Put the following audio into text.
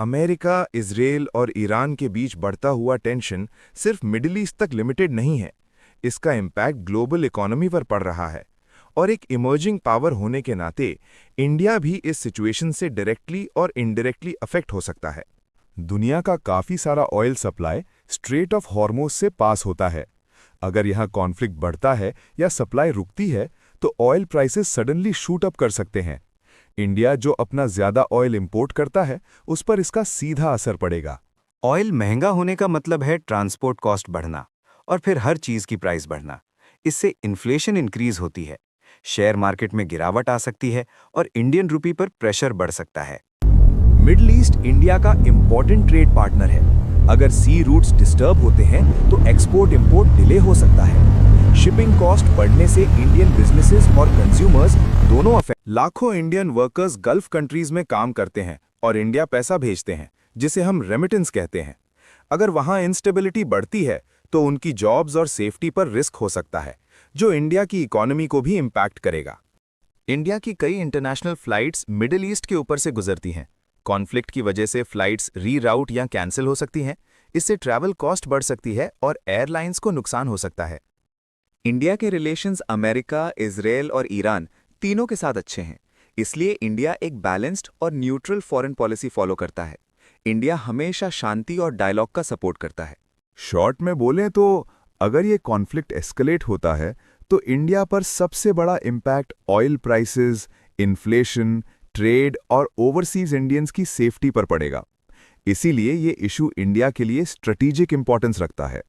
America, Israel और Iran के बीच बढ़ता हुआ टेंशन सिर्फ मिडिल ईस्ट तक लिमिटेड नहीं है। इसका इम्पैक्ट ग्लोबल इकोनॉमी पर पड़ रहा है और एक इमर्जिंग पावर होने के नाते इंडिया भी इस सिचुएशन से डायरेक्टली और इनडायरेक्टली अफेक्ट हो सकता है। दुनिया का काफ़ी सारा oil supply straight of Hormuz से पास होता है। अगर यहाँ कॉन्फ्लिक्ट बढ़ता है या सप्लाई रुकती है तो oil prices suddenly shoot up कर सकते हैं। इंडिया जो अपना ज़्यादा ऑयल इंपोर्ट करता है उस पर इसका सीधा असर पड़ेगा। ऑयल महंगा होने का मतलब है ट्रांसपोर्ट कॉस्ट बढ़ना और फिर हर चीज़ की प्राइस बढ़ना। इससे इन्फ्लेशन इंक्रीज होती है, शेयर मार्केट में गिरावट आ सकती है और इंडियन रुपी पर प्रेशर बढ़ सकता है। मिडल ईस्ट इंडिया का इम्पोर्टेंट ट्रेड पार्टनर है। अगर सी रूट्स डिस्टर्ब होते हैं तो एक्सपोर्ट इंपोर्ट डिले हो सकता है। शिपिंग कॉस्ट बढ़ने से इंडियन बिजनेसेस और कंज्यूमर्स दोनों अफेक्ट। लाखों इंडियन वर्कर्स गल्फ कंट्रीज में काम करते हैं और इंडिया पैसा भेजते हैं, जिसे हम रेमिटेंस कहते हैं। अगर वहां इंस्टेबिलिटी बढ़ती है तो उनकी जॉब्स और सेफ्टी पर रिस्क हो सकता है, जो इंडिया की इकोनॉमी को भी इम्पैक्ट करेगा। इंडिया की कई इंटरनेशनल फ्लाइट्स मिडिल ईस्ट के ऊपर से गुजरती हैं। कॉन्फ्लिक्ट की वजह से फ्लाइट्स रीराउट या कैंसिल हो सकती हैं। इससे ट्रैवल कॉस्ट बढ़ सकती है और एयरलाइंस को नुकसान हो सकता है। इंडिया के रिलेशंस अमेरिका, इजराइल और ईरान तीनों के साथ अच्छे हैं। इसलिए इंडिया एक बैलेंस्ड और न्यूट्रल फॉरेन पॉलिसी फॉलो करता है। इंडिया हमेशा शांति और डायलॉग का सपोर्ट करता है। शॉर्ट में बोलें तो अगर ये कॉन्फ्लिक्ट एस्केलेट होता है तो इंडिया पर सबसे बड़ा impact oil prices, inflation, trade और ओवरसीज इंडियंस की सेफ्टी पर पड़ेगा। इसीलिए ये इशू इंडिया के लिए स्ट्रेटेजिक इंपॉर्टेंस रखता है।